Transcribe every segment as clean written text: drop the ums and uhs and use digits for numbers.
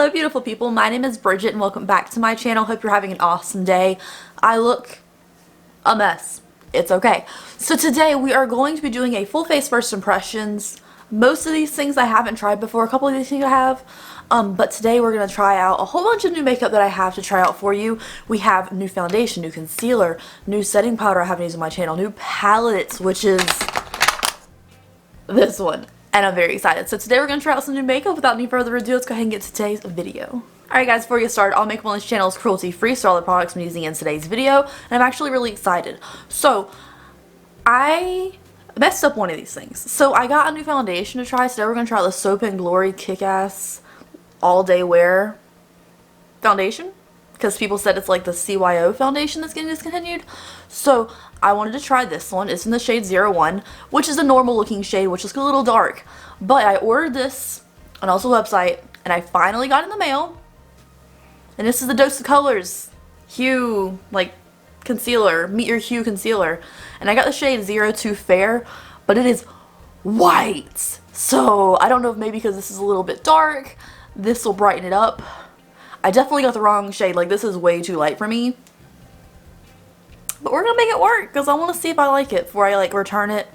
Hello beautiful people, my name is Bridget and welcome back to my channel. Hope you're having an awesome day. I look a mess. It's okay. So today we are going to be doing a full face first impressions. Most of these things I haven't tried before, a couple of these things I have. But today we're going to try out a whole bunch of new makeup that I have to try out for you. We have new foundation, new concealer, new setting powder I haven't used on my channel, new palettes, which is this one. And I'm very excited. So today we're going to try out some new makeup. Without any further ado, let's go ahead and get to today's video. Alright guys, before we get started, all makeup on this channel is cruelty free, so all the products I'm using in today's video, and I'm actually really excited. So, I messed up one of these things. So I got a new foundation to try. Today we're going to try the Soap & Glory Kick-Ass All Day Wear foundation, because people said it's like the CYO foundation that's getting discontinued. So I wanted to try this one. It's in the shade 01, which is a normal looking shade, which is a little dark. But I ordered this on also the website, and I finally got it in the mail. And this is the Dose of Colors Hue, like, concealer, Meet Your Hue concealer. And I got the shade 02 Fair, but it is white. So I don't know if maybe because this is a little bit dark, this will brighten it up. I definitely got the wrong shade. Like, this is way too light for me. But we're gonna make it work because I want to see if I like it before I like return it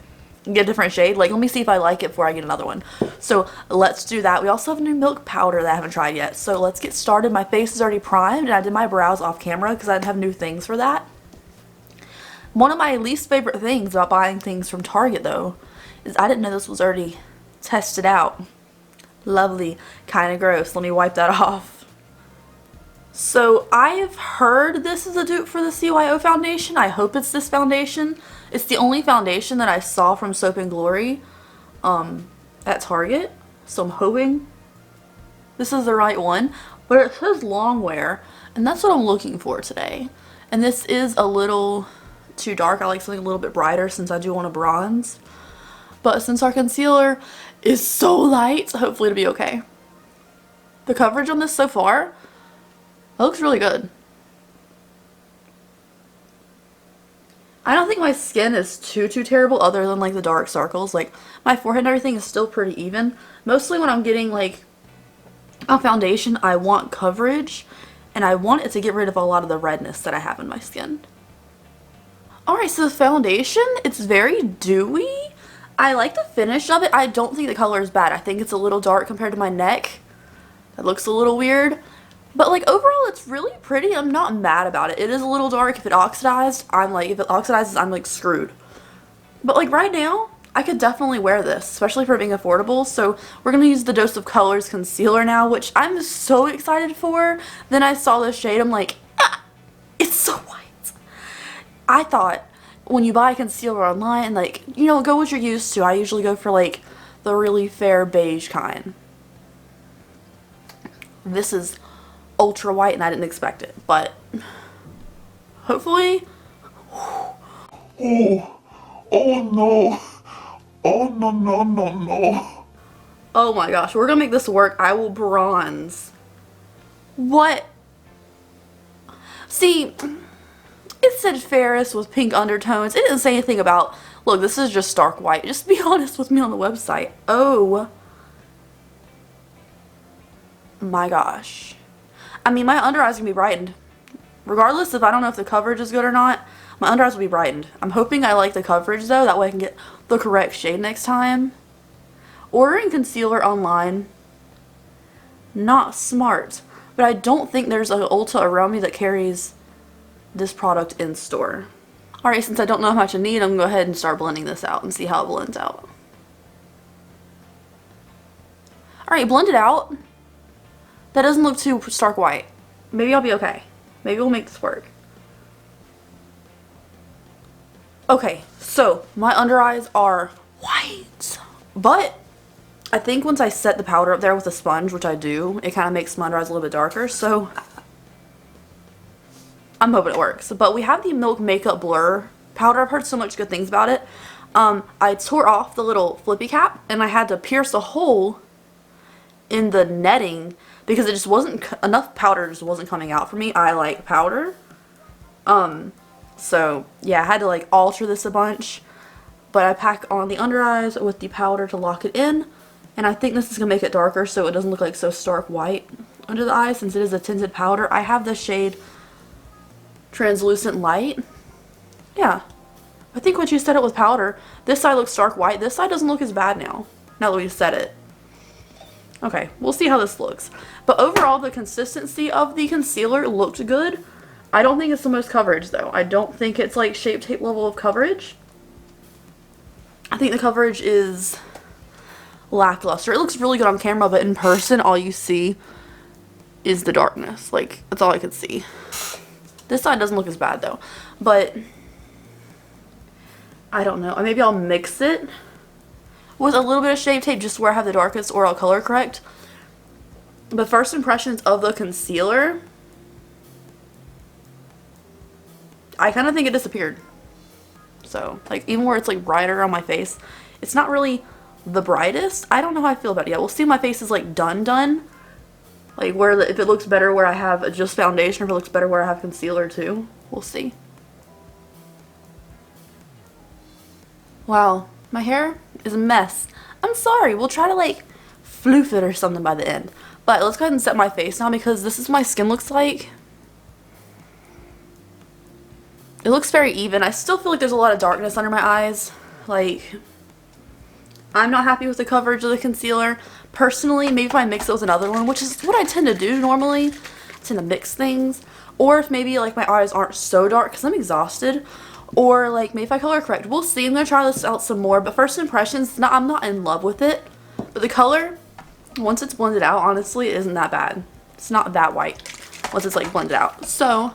and get a different shade. Like, let me see if I like it before I get another one. So let's do that. We also have a new milk powder that I haven't tried yet. So let's get started. My face is already primed and I did my brows off camera because I didn't have new things for that. One of my least favorite things about buying things from Target though is I didn't know this was already tested out. Lovely. Kind of gross. Let me wipe that off. So I've heard this is a dupe for the CYO foundation. I hope it's this foundation. It's the only foundation that I saw from Soap & Glory at Target. So I'm hoping this is the right one. But it says long wear, and that's what I'm looking for today. And this is a little too dark. I like something a little bit brighter since I do want a bronze. But since our concealer is so light, hopefully it'll be okay. The coverage on this so far, it looks really good. I don't think my skin is too terrible other than like the dark circles. Like my forehead and everything is still pretty even. Mostly when I'm getting like a foundation, I want coverage and I want it to get rid of a lot of the redness that I have in my skin. Alright, so the foundation, it's very dewy. I like the finish of it. I don't think the color is bad. I think it's a little dark compared to my neck. That looks a little weird. But like overall it's really pretty. I'm not mad about it. It is a little dark. If it oxidized, if it oxidizes, I'm like screwed. But like right now, I could definitely wear this, especially for being affordable. So we're going to use the Dose of Colors concealer now, which I'm so excited for. Then I saw this shade, I'm like, ah, it's so white. I thought when you buy concealer online, like, you know, go what you're used to. I usually go for like the really fair beige kind. This is ultra white and I didn't expect it, but hopefully. Oh no. Oh no. Oh my gosh, we're gonna make this work. I will bronze. What? See, it said Ferris with pink undertones. It didn't say anything about, look, this is just stark white. Just be honest with me on the website. Oh my gosh. I mean, my under eyes can be brightened. Regardless if I don't know if the coverage is good or not, my under eyes will be brightened. I'm hoping I like the coverage though, that way I can get the correct shade next time. Ordering concealer online, not smart. But I don't think there's an Ulta around me that carries this product in store. Alright, since I don't know how much I need, I'm going to go ahead and start blending this out and see how it blends out. Alright, blend it out. That doesn't look too stark white. Maybe I'll be okay. Maybe we'll make this work. Okay, so my under eyes are white. But I think once I set the powder up there with a sponge, which I do, it kind of makes my under eyes a little bit darker. So I'm hoping it works. But we have the Milk Makeup Blur powder. I've heard so much good things about it. I tore off the little flippy cap and I had to pierce a hole in the netting because it just wasn't enough powder, just wasn't coming out for me. I like powder. So yeah, I had to like alter this a bunch, but I pack on the under eyes with the powder to lock it in, and I think this is gonna make it darker so it doesn't look like so stark white. under the eye since it is a tinted powder. I have the shade Translucent Light. Yeah. I think when you set it with powder, this side looks stark white. This side doesn't look as bad now that we set it. Okay, we'll see how this looks. But overall, the consistency of the concealer looked good. I don't think it's the most coverage, though. I don't think it's like Shape Tape level of coverage. I think the coverage is lackluster. It looks really good on camera, but in person, all you see is the darkness. Like, that's all I could see. This side doesn't look as bad, though. But I don't know. Maybe I'll mix it with a little bit of Shape Tape just where I have the darkest, or I'll color correct. But first impressions of the concealer, I kind of think it disappeared. So, like, even where it's like brighter on my face, it's not really the brightest. I don't know how I feel about it yet. We'll see if my face is like done. Like where if it looks better where I have just foundation, or if it looks better where I have concealer too. We'll see. Wow, my hair is a mess. I'm sorry. We'll try to like floof it or something by the end. But let's go ahead and set my face now because this is what my skin looks like. It looks very even. I still feel like there's a lot of darkness under my eyes. Like, I'm not happy with the coverage of the concealer. Personally, maybe if I mix it with another one, which is what I tend to do normally. I tend to mix things. Or if maybe like my eyes aren't so dark because I'm exhausted. Or like maybe if I color correct. We'll see. I'm going to try this out some more. But first impressions, I'm not in love with it. But the color, once it's blended out, honestly, it isn't that bad. It's not that white once it's like blended out. So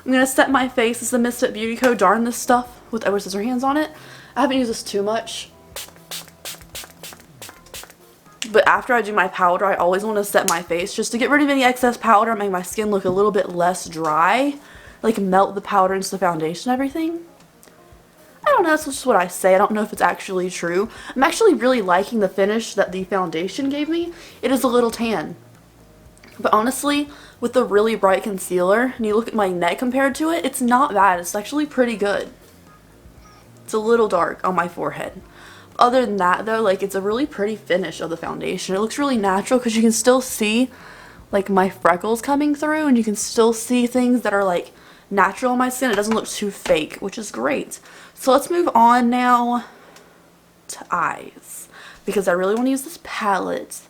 I'm going to set my face. This is the Misfit Beauty Co. Darn This Stuff with Edward Scissorhands on it. I haven't used this too much. But after I do my powder, I always want to set my face just to get rid of any excess powder and make my skin look a little bit less dry. Like melt the powder into the foundation and everything. I don't know, that's just what I say. I don't know if it's actually true. I'm actually really liking the finish that the foundation gave me. It is a little tan. But honestly, with the really bright concealer, and you look at my neck compared to it, it's not bad. It's actually pretty good. It's a little dark on my forehead. Other than that though, like it's a really pretty finish of the foundation. It looks really natural because you can still see like my freckles coming through, and you can still see things that are like natural on my skin. It doesn't look too fake, which is great. So let's move on now to eyes because I really want to use this palette.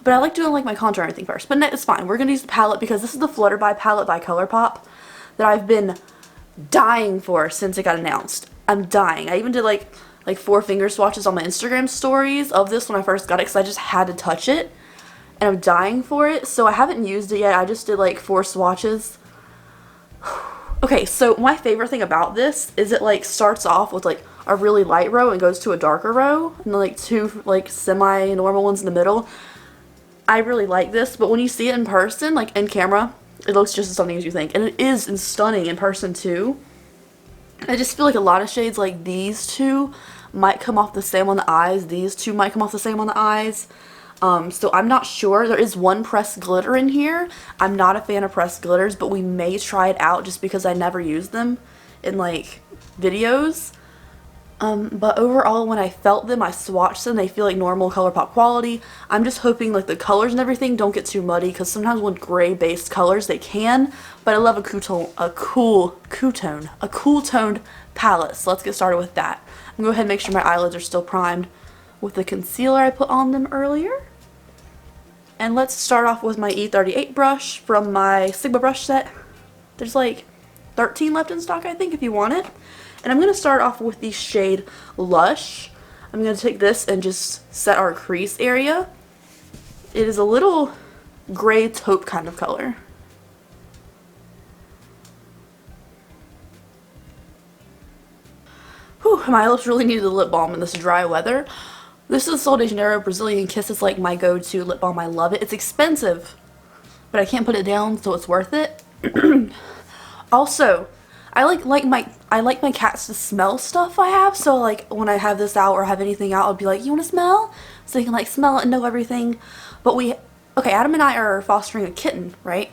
But I like doing like my contour and everything first. But it's fine. We're going to use the palette because this is the Flutterby palette by Colourpop that I've been dying for since it got announced. I'm dying. I even did like 4 finger swatches on my Instagram stories of this when I first got it because I just had to touch it. And I'm dying for it. So I haven't used it yet. I just did like 4 swatches. Okay, so my favorite thing about this is it like starts off with like a really light row and goes to a darker row. And then like 2 like semi-normal ones in the middle. I really like this, but when you see it in person, like in camera, it looks just as stunning as you think. And it is stunning in person too. I just feel like a lot of shades like these two might come off the same on the eyes. These two might come off the same on the eyes. So I'm not sure. There is one pressed glitter in here. I'm not a fan of pressed glitters, but we may try it out just because I never use them in like videos. But overall, when I felt them, I swatched them, they feel like normal Colourpop quality. I'm just hoping like the colors and everything don't get too muddy because sometimes with gray based colors they can, but I love a cool toned palette. So let's get started with that. I'm gonna go ahead and make sure my eyelids are still primed with the concealer I put on them earlier. And let's start off with my E38 brush from my Sigma brush set. There's like 13 left in stock, I think, if you want it. And I'm going to start off with the shade Lush. I'm going to take this and just set our crease area. It is a little gray taupe kind of color. Whew, my lips really needed a lip balm in this dry weather. This is Sol de Janeiro Brazilian Kiss. It's like my go-to lip balm. I love it. It's expensive, but I can't put it down, so it's worth it. Also, I like my cats to smell stuff I have, so like when I have this out or have anything out, I'll be like, you want to smell? So you can like smell it and know everything. But okay, Adam and I are fostering a kitten, right?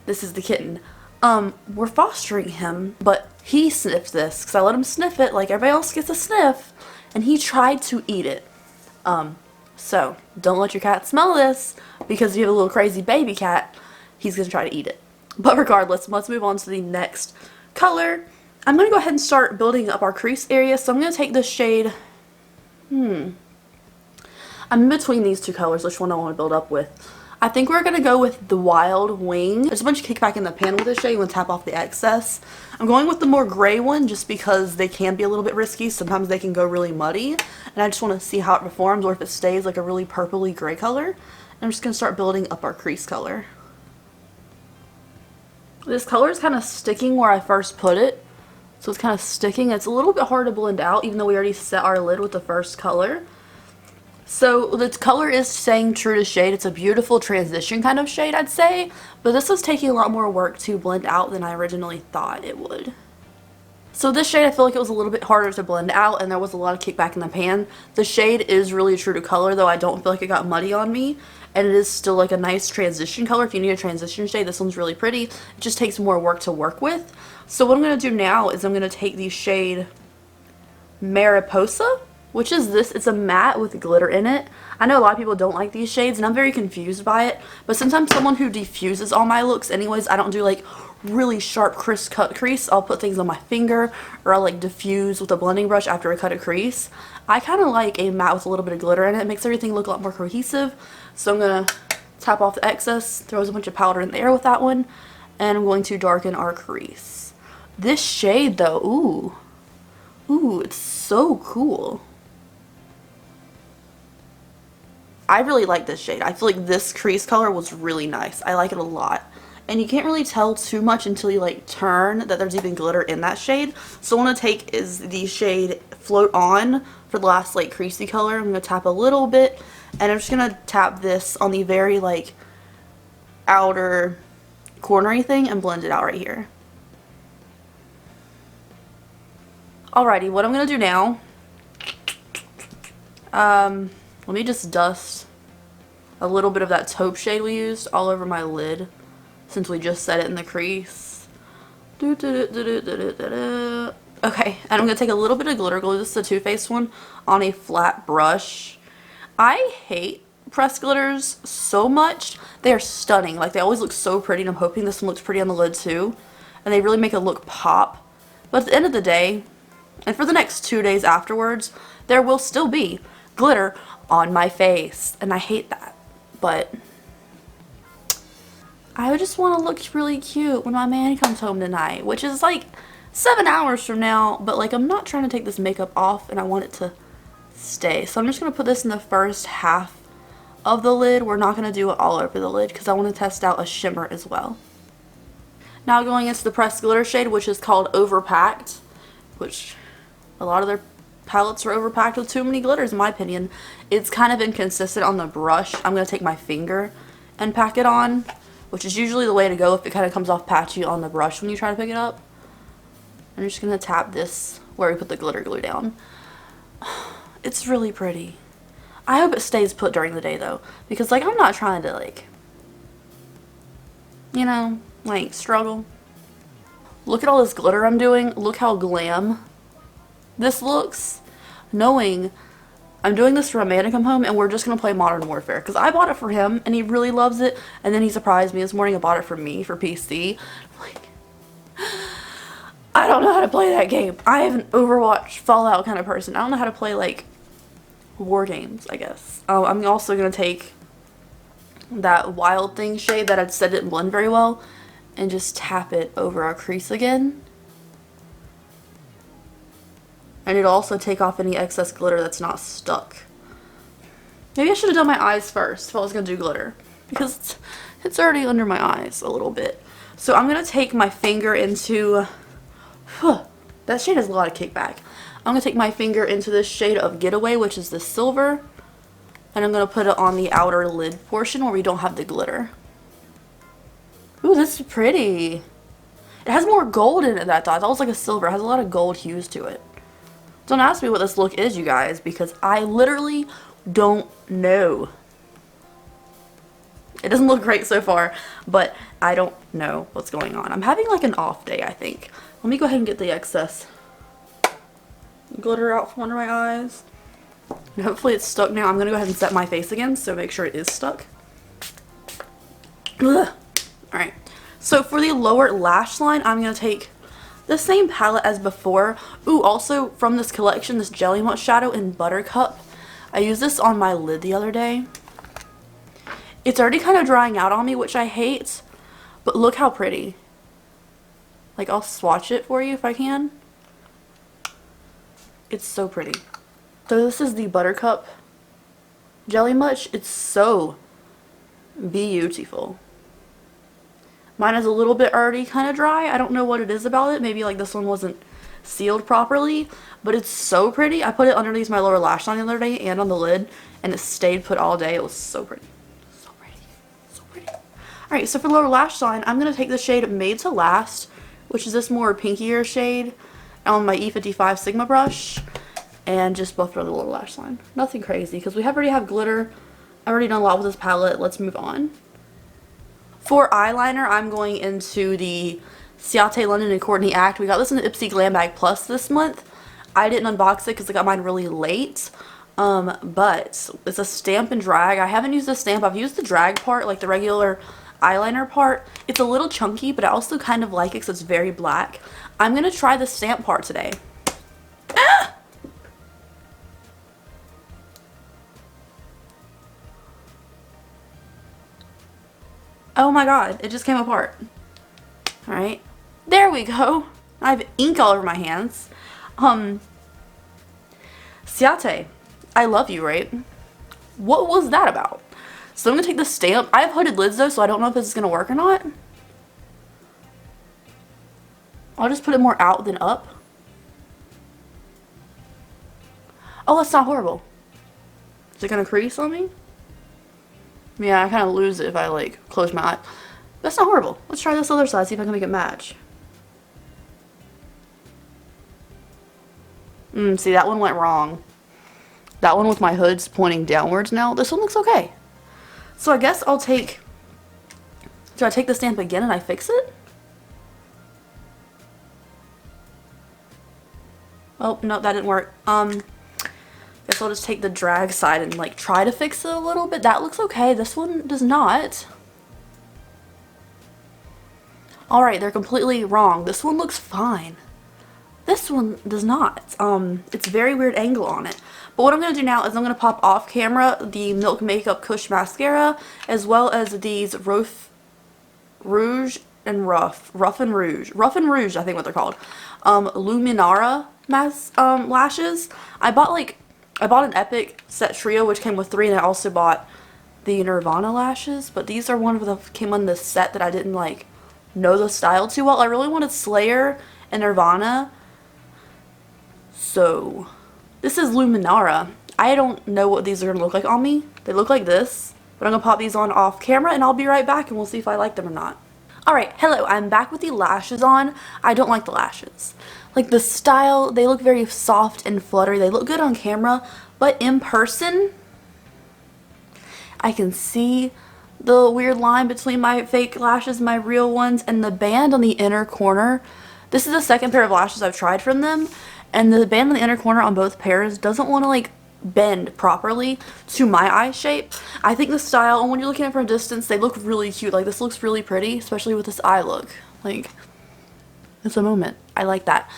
This is the kitten. We're fostering him, but he sniffed this because I let him sniff it like everybody else gets a sniff, and he tried to eat it. So don't let your cat smell this, because if you have a little crazy baby cat, he's going to try to eat it. But regardless, let's move on to the next color. I'm going to go ahead and start building up our crease area. So I'm going to take this shade, I'm in between these two colors, which one I want to build up with. I think we're going to go with the Wild Wing. There's a bunch of kickback in the pan with this shade. I'm going to tap off the excess. I'm going with the more gray one just because they can be a little bit risky. Sometimes they can go really muddy. And I just want to see how it performs or if it stays like a really purpley gray color. I'm just going to start building up our crease color. This color is kind of sticking where I first put it. So it's kind of sticking. It's a little bit hard to blend out even though we already set our lid with the first color. So the color is staying true to shade. It's a beautiful transition kind of shade, I'd say. But this is taking a lot more work to blend out than I originally thought it would. So this shade, I feel like it was a little bit harder to blend out and there was a lot of kickback in the pan. The shade is really true to color though. I don't feel like it got muddy on me. And it is still like a nice transition color. If you need a transition shade, this one's really pretty. It just takes more work to work with. So what I'm going to do now is I'm going to take the shade Mariposa, which is this. It's a matte with glitter in it. I know a lot of people don't like these shades and I'm very confused by it. But since I'm someone who diffuses all my looks anyways, I don't do like really sharp crisp cut crease. I'll put things on my finger or I'll like diffuse with a blending brush after I cut a crease. I kind of like a matte with a little bit of glitter in it. It makes everything look a lot more cohesive. So I'm going to tap off the excess, throws a bunch of powder in the air with that one, and I'm going to darken our crease. This shade though, ooh, it's so cool. I really like this shade. I feel like this crease color was really nice. I like it a lot. And you can't really tell too much until you like turn that there's even glitter in that shade. So what I'm going to take is the shade Float On for the last like creasy color. I'm going to tap a little bit and I'm just going to tap this on the very like outer cornery thing and blend it out right here. Alrighty, what I'm going to do now, let me just dust a little bit of that taupe shade we used all over my lid since we just set it in the crease. Okay, and I'm going to take a little bit of glitter glue, this is the Too Faced one, on a flat brush. I hate pressed glitters so much. They are stunning. Like, they always look so pretty, and I'm hoping this one looks pretty on the lid too. And they really make a look pop. But at the end of the day, and for the next 2 days afterwards, there will still be glitter on my face. And I hate that. But I just want to look really cute when my man comes home tonight, which is like 7 hours from now. But like, I'm not trying to take this makeup off and I want it to stay. So I'm just going to put this in the first half of the lid. We're not going to do it all over the lid because I want to test out a shimmer as well. Now going into the pressed glitter shade, which is called Overpacked, which a lot of their palettes are overpacked with too many glitters in my opinion. It's kind of inconsistent on the brush. I'm going to take my finger and pack it on, which is usually the way to go if it kind of comes off patchy on the brush when you try to pick it up. I'm just going to tap this where we put the glitter glue down. It's really pretty. I hope it stays put during the day though, because like I'm not trying to like, you know, like struggle. Look at all this glitter I'm doing. Look how glam this looks, knowing I'm doing this for my man to come home and we're just going to play Modern Warfare. Because I bought it for him and he really loves it. And then he surprised me this morning. I bought it for me for PC. I'm like, I don't know how to play that game. I am an Overwatch, Fallout kind of person. I don't know how to play like war games, I guess. I'm also going to take that Wild Thing shade that I'd said didn't blend very well and just tap it over our crease again. And it'll also take off any excess glitter that's not stuck. Maybe I should have done my eyes first if I was going to do glitter, because it's already under my eyes a little bit. So I'm going to take my finger into, that shade has a lot of kickback. I'm going to take my finger into this shade of Getaway, which is the silver, and I'm going to put it on the outer lid portion where we don't have the glitter. Ooh, this is pretty. It has more gold in it than I thought. It was like a silver. It has a lot of gold hues to it. Don't ask me what this look is, you guys, because I literally don't know. It doesn't look great so far, but I don't know what's going on. I'm having like an off day, I think. Let me go ahead and get the excess glitter out from under my eyes. And hopefully it's stuck now. I'm going to go ahead and set my face again, so make sure it is stuck. Alright, so for the lower lash line, I'm going to take the same palette as before. Ooh, also from this collection, this Jelly Much shadow in Buttercup. I used this on my lid the other day. It's already kind of drying out on me, which I hate, but look how pretty. Like, I'll swatch it for you if I can. It's so pretty. So this is the Buttercup Jelly Much. It's so beautiful. Mine is a little bit already kind of dry. I don't know what it is about it. Maybe like this one wasn't sealed properly, but it's so pretty. I put it underneath my lower lash line the other day and on the lid, and it stayed put all day. It was so pretty. So pretty. So pretty. Alright, so for lower lash line, I'm going to take the shade Made to Last, which is this more pinkier shade, on my E55 Sigma brush, and just buff it on the lower lash line. Nothing crazy, because we already have glitter. I've already done a lot with this palette. Let's move on. For eyeliner, I'm going into the Ciate London and Courtney Act. We got this in the Ipsy Glam Bag Plus this month. I didn't unbox it because I got mine really late. But it's a stamp and drag. I haven't used the stamp. I've used the drag part, like the regular eyeliner part. It's a little chunky, but I also kind of like it because it's very black. I'm going to try the stamp part today. Ah! Oh my god, it just came apart. Alright. There we go. I have ink all over my hands. Ciate, I love you, right? What was that about? So I'm going to take the stamp. I have hooded lids though, so I don't know if this is going to work or not. I'll just put it more out than up. Oh, that's not horrible. Is it going to crease on me? Yeah, I kind of lose it if I like close my eye. That's not horrible. Let's try this other side, see if I can make it match. See, that one went wrong. That one with my hoods pointing downwards now. This one looks okay. So I guess I'll take... Do I take the stamp again and I fix it? Oh, no, that didn't work. Guess I'll just take the drag side and like try to fix it a little bit. That looks okay. This one does not. Alright, they're completely wrong. This one looks fine. This one does not. It's a very weird angle on it. But what I'm going to do now is I'm going to pop off camera the Milk Makeup Kush Mascara, as well as these Rouge and Rough and Rouge, I think what they're called, Luminara lashes. I bought an Epic set trio, which came with 3, and I also bought the Nirvana lashes, but these are one of the came on this set that I didn't like know the style too well. I really wanted Slayer and Nirvana, so this is Luminara. I don't know what these are going to look like on me. They look like this, but I'm going to pop these on off camera and I'll be right back and we'll see if I like them or not. Alright, hello, I'm back with the lashes on. I don't like the lashes. Like the style, they look very soft and fluttery. They look good on camera, but in person, I can see the weird line between my fake lashes and my real ones, and the band on the inner corner. This is the second pair of lashes I've tried from them, and the band on the inner corner on both pairs doesn't want to like bend properly to my eye shape. I think the style, and when you're looking at it from a distance, they look really cute. Like this looks really pretty, especially with this eye look. Like, it's a moment. I like that.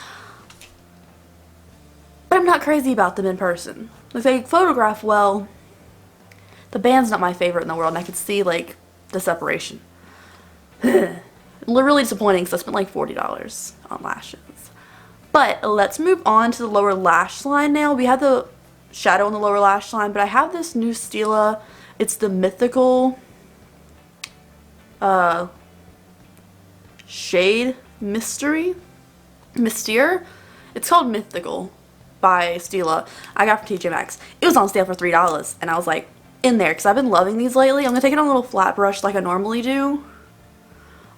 But I'm not crazy about them in person. Like they photograph well. The band's not my favorite in the world, and I could see like the separation. Really disappointing because I spent like $40 on lashes. But let's move on to the lower lash line now. We have the shadow on the lower lash line, but I have this new Stila. It's the Mythical shade Mystere. It's called Mythical by Stila. I got from TJ Maxx. It was on sale for $3, and I was like, in there, because I've been loving these lately. I'm going to take it on a little flat brush like I normally do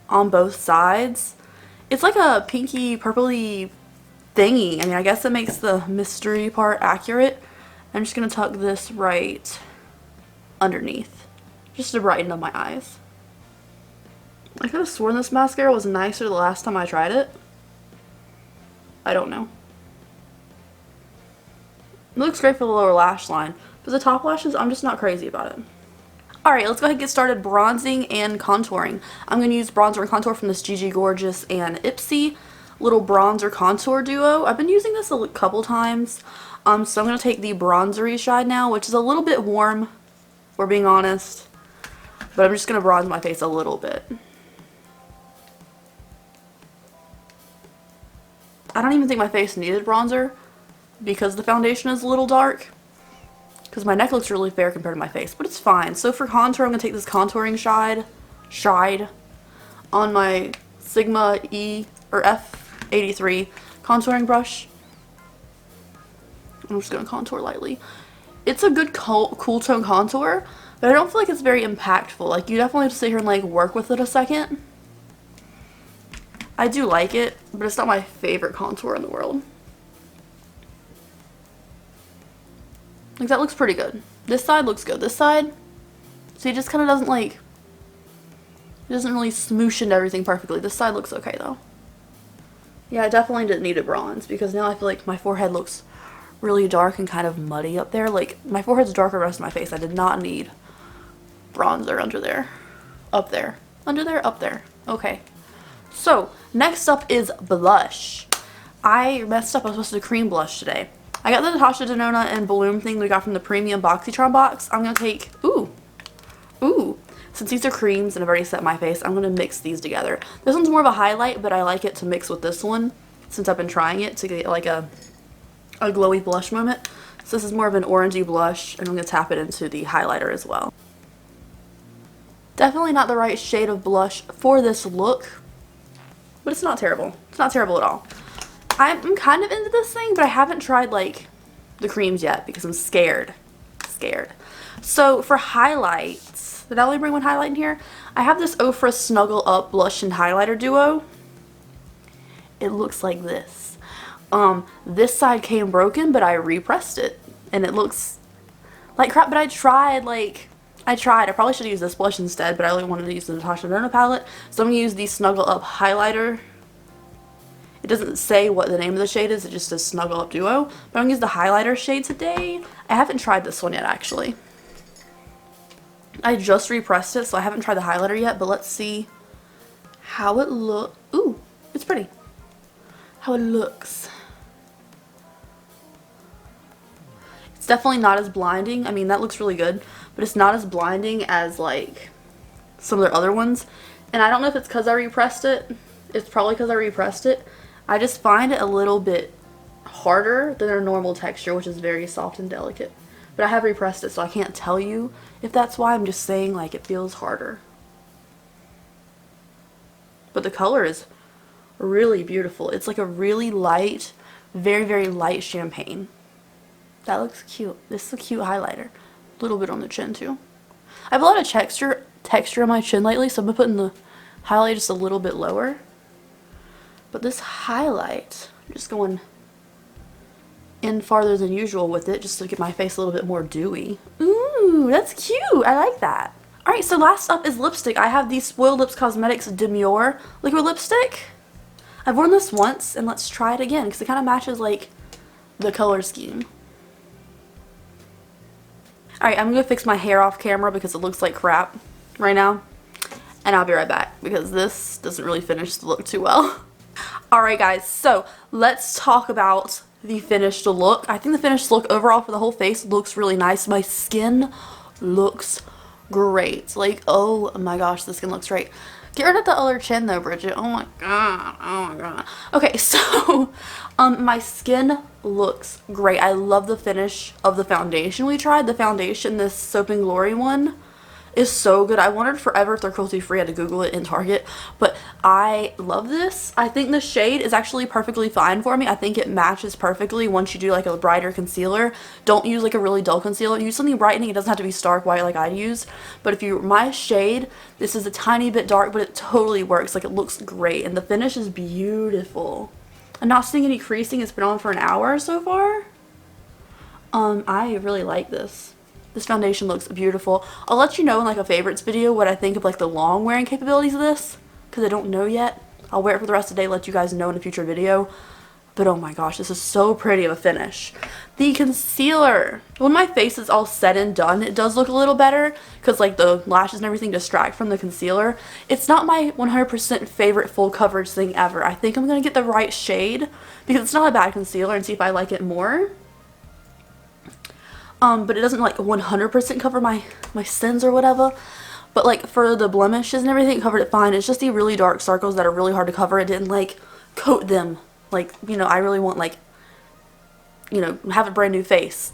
on both sides. It's like a pinky purpley thingy. I mean, I guess it makes the mystery part accurate. I'm just going to tuck this right underneath just to brighten up my eyes. I could have sworn this mascara was nicer the last time I tried it. I don't know. It looks great for the lower lash line, but the top lashes, I'm just not crazy about it. Alright, let's go ahead and get started bronzing and contouring. I'm going to use bronzer and contour from this Gigi Gorgeous and Ipsy little bronzer contour duo. I've been using this a couple times. So I'm going to take the bronzery shade now, which is a little bit warm, if we're being honest. But I'm just going to bronze my face a little bit. I don't even think my face needed bronzer because the foundation is a little dark. Because my neck looks really fair compared to my face, but it's fine. So for contour, I'm going to take this contouring shade on my Sigma E or F83 contouring brush. I'm just going to contour lightly. It's a good cool tone contour, but I don't feel like it's very impactful. Like, you definitely have to sit here and like work with it a second. I do like it, but it's not my favorite contour in the world. Like, that looks pretty good. This side looks good. This side, see, it just kind of doesn't like, it doesn't really smoosh into everything perfectly. This side looks okay though. Yeah, I definitely didn't need a bronze because now I feel like my forehead looks really dark and kind of muddy up there. Like, my forehead's darker than the rest of my face. I did not need bronzer under there. Up there. Under there? Up there. Okay. So, next up is blush. I messed up. I was supposed to do cream blush today. I got the Natasha Denona and Bloom thing we got from the premium BoxyCharm box. I'm going to take, since these are creams and I've already set my face, I'm going to mix these together. This one's more of a highlight, but I like it to mix with this one since I've been trying it to get like a glowy blush moment. So this is more of an orangey blush, and I'm going to tap it into the highlighter as well. Definitely not the right shade of blush for this look, but it's not terrible. It's not terrible at all. I'm kind of into this thing, but I haven't tried like the creams yet because I'm scared. So for highlights, did I only bring one highlight in here? I have this Ofra Snuggle Up blush and highlighter duo. It looks like this. This side came broken, but I repressed it, and it looks like crap. But I probably should use this blush instead, but I only wanted to use the Natasha Denona palette, so I'm gonna use the Snuggle Up highlighter. It doesn't say what the name of the shade is, it just says Snuggle Up Duo. But I'm going to use the highlighter shade today. I haven't tried this one yet, actually. I just repressed it, so I haven't tried the highlighter yet, but let's see how it looks. Ooh, it's pretty. How it looks. It's definitely not as blinding. I mean, that looks really good, but it's not as blinding as, like, some of their other ones. And I don't know if it's because I repressed it. It's probably because I repressed it. I just find it a little bit harder than their normal texture, which is very soft and delicate. But I have repressed it, so I can't tell you if that's why. I'm just saying, like, it feels harder. But the color is really beautiful. It's like a really light, very, very light champagne. That looks cute. This is a cute highlighter. A little bit on the chin, too. I have a lot of texture on my chin lately, so I'm putting the highlight just a little bit lower. But this highlight, I'm just going in farther than usual with it just to get my face a little bit more dewy. Ooh, that's cute. I like that. Alright, so last up is lipstick. I have the Spoiled Lips Cosmetics Demure liquid lipstick. I've worn this once, and let's try it again because it kind of matches like the color scheme. Alright, I'm going to fix my hair off camera because it looks like crap right now. And I'll be right back because this doesn't really finish the look too well. Alright guys, so let's talk about the finished look. I think the finished look overall for the whole face looks really nice. My skin looks great. Like, oh my gosh, the skin looks great. Get rid of the other chin though, Bridget. Oh my god. Okay, so my skin looks great. I love the finish of the foundation we tried. The foundation, this Soap and Glory one, is so good. I wondered forever if they're cruelty-free. I had to Google it in Target, but I love this. I think the shade is actually perfectly fine for me. I think it matches perfectly once you do like a brighter concealer. Don't use like a really dull concealer. Use something brightening. It doesn't have to be stark white like I use, but if you, my shade, this is a tiny bit dark, but it totally works. Like, it looks great, and the finish is beautiful. I'm not seeing any creasing. It's been on for an hour so far. I really like this. This foundation looks beautiful. I'll let you know in like a favorites video what I think of like the long wearing capabilities of this, because I don't know yet. I'll wear it for the rest of the day, let you guys know in a future video. But oh my gosh, this is so pretty of a finish. The concealer. When my face is all said and done, it does look a little better because like the lashes and everything distract from the concealer. It's not my 100% favorite full coverage thing ever. I think I'm going to get the right shade because it's not a bad concealer and see if I like it more. But it doesn't like 100% cover my sins or whatever. But like for the blemishes and everything, it covered it fine. It's just the really dark circles that are really hard to cover. It didn't like coat them. Like, you know, I really want like, you know, have a brand new face.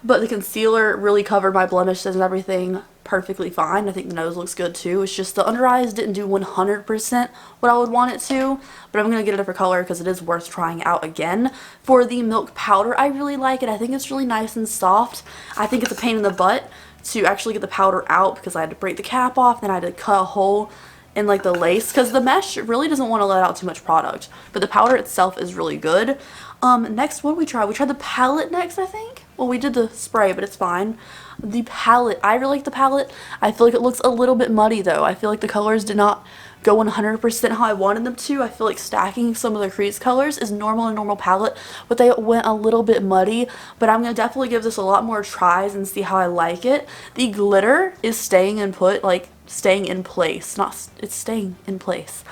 But the concealer really covered my blemishes and everything perfectly fine. I think the nose looks good too. It's just the under eyes didn't do 100% what I would want it to. But I'm going to get a different color because it is worth trying out again. For the milk powder, I really like it. I think it's really nice and soft. I think it's a pain in the butt to actually get the powder out because I had to break the cap off. Then I had to cut a hole in like the lace because the mesh really doesn't want to let out too much product. But the powder itself is really good. Next, what did we try? We tried the palette next, I think. Well, we did the spray, but it's fine. The palette, I really like the palette. I feel like it looks a little bit muddy though. I feel like the colors did not go 100% how I wanted them to. I feel like stacking some of the crease colors is normal in a normal palette, but they went a little bit muddy. But I'm going to definitely give this a lot more tries and see how I like it. The glitter is staying in place. It's staying in place.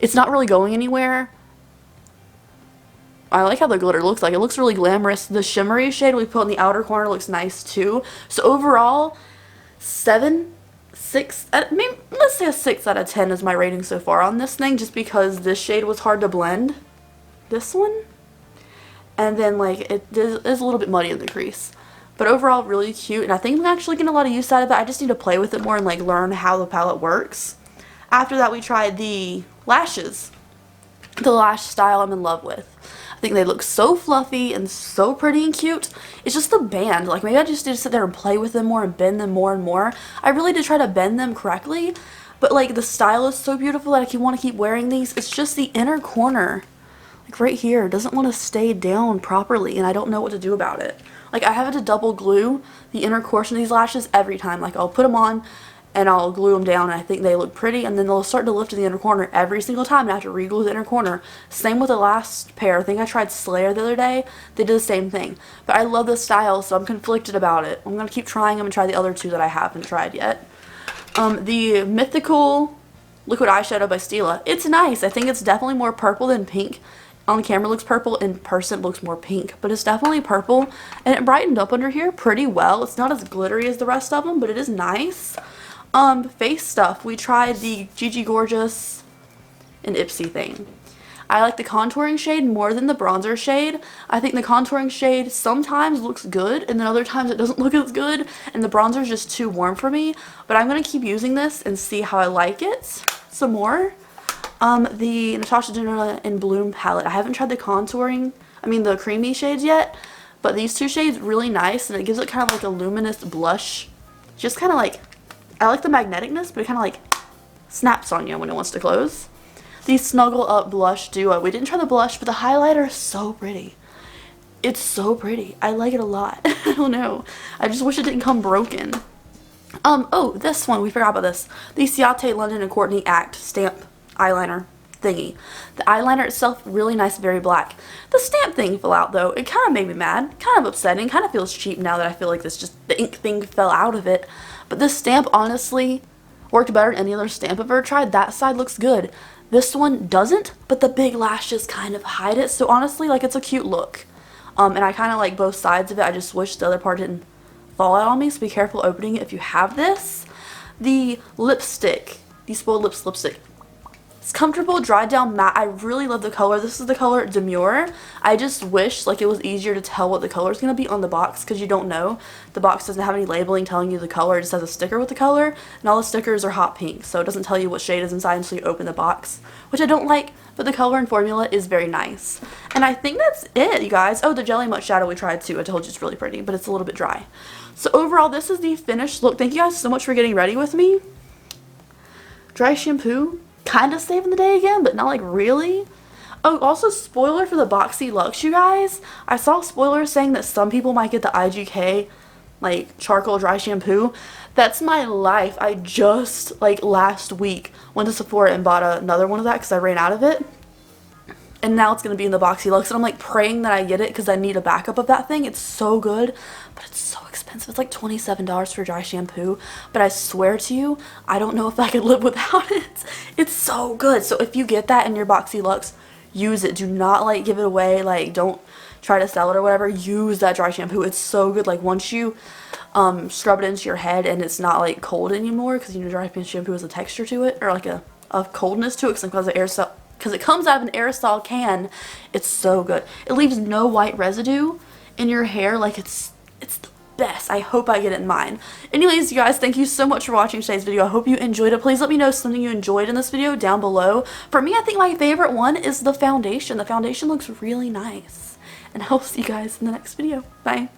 It's not really going anywhere. I like how the glitter looks like. It looks really glamorous. The shimmery shade we put in the outer corner looks nice too. So overall, 7, 6, maybe let's say a 6 out of 10 is my rating so far on this thing, just because this shade was hard to blend. This one, and then like it is a little bit muddy in the crease. But overall, really cute, and I think I'm actually getting a lot of use out of it. I just need to play with it more and like learn how the palette works. After that, we tried the lashes. The lash style I'm in love with. I think they look so fluffy and so pretty and cute. It's just the band. Like, maybe I just need to sit there and play with them more and bend them more and more. I really did try to bend them correctly, but like the style is so beautiful that I want to keep wearing these. It's just the inner corner, like right here, doesn't want to stay down properly, and I don't know what to do about it. Like, I have to double glue the inner portion of these lashes every time. Like, I'll put them on and I'll glue them down, and I think they look pretty, and then they'll start to lift in the inner corner every single time, and I have to re-glue the inner corner. Same with the last pair. I think I tried Slayer the other day. They did the same thing. But I love this style, so I'm conflicted about it. I'm going to keep trying them and try the other two that I haven't tried yet. The Mythical Liquid Eyeshadow by Stila. It's nice. I think it's definitely more purple than pink. On camera it looks purple, in person it looks more pink, but it's definitely purple, and it brightened up under here pretty well. It's not as glittery as the rest of them, but it is nice. Face stuff. We tried the Gigi Gorgeous and Ipsy thing. I like the contouring shade more than the bronzer shade. I think the contouring shade sometimes looks good, and then other times it doesn't look as good, and the bronzer is just too warm for me. But I'm going to keep using this and see how I like it some more. The Natasha Denona in Bloom palette. I haven't tried the creamy shades yet, but these two shades really nice, and it gives it kind of like a luminous blush. Just kind of like, I like the magneticness, but it kind of like snaps on you when it wants to close. The Snuggle Up Blush Duo. We didn't try the blush, but the highlighter is so pretty. It's so pretty. I like it a lot. I don't know. I just wish it didn't come broken. Oh, this one. We forgot about this. The Ciate London and Courtney Act stamp eyeliner thingy. The eyeliner itself, really nice, very black. The stamp thing fell out though. It kind of made me mad. Kind of upsetting. Kind of feels cheap now that I feel like the ink thing fell out of it. But this stamp honestly worked better than any other stamp I've ever tried. That side looks good. This one doesn't, but the big lashes kind of hide it. So honestly, like, it's a cute look. And I kind of like both sides of it. I just wish the other part didn't fall out on me. So be careful opening it if you have this. The lipstick. The Spoiled Lips lipstick. It's comfortable, dried down matte. I really love the color. This is the color Demure. I just wish like it was easier to tell what the color is going to be on the box, because you don't know. The box doesn't have any labeling telling you the color. It just has a sticker with the color, and all the stickers are hot pink, so it doesn't tell you what shade is inside until you open the box, which I don't like, but the color and formula is very nice. And I think that's it, you guys. Oh, the Jelly Mutt shadow we tried too. I told you it's really pretty, but it's a little bit dry. So overall, this is the finished look. Thank you guys so much for getting ready with me. Dry shampoo. Kind of saving the day again, but not like really. Oh, also spoiler for the Boxy Luxe, you guys. I saw spoilers saying that some people might get the IGK like charcoal dry shampoo. That's my life. I just like last week went to Sephora and bought another one of that because I ran out of it. and now it's going to be in the Boxy Luxe, and I'm like praying that I get it because I need a backup of that thing. It's so good, but it's so expensive. It's like $27 for dry shampoo, but I swear to you, I don't know if I could live without it. It's so good. So if you get that in your Boxy Luxe, use it. Do not like give it away. Like, don't try to sell it or whatever. Use that dry shampoo. It's so good. Like, once you scrub it into your head and it's not like cold anymore, because you know dry shampoo has a texture to it, or like a coldness to it, because it comes out of an aerosol can. It's so good. It leaves no white residue in your hair. Like, it's the best. I hope I get it in mine. Anyways, you guys, thank you so much for watching today's video. I hope you enjoyed it. Please let me know something you enjoyed in this video down below. For me, I think my favorite one is the foundation. The foundation looks really nice. And I will see you guys in the next video. Bye.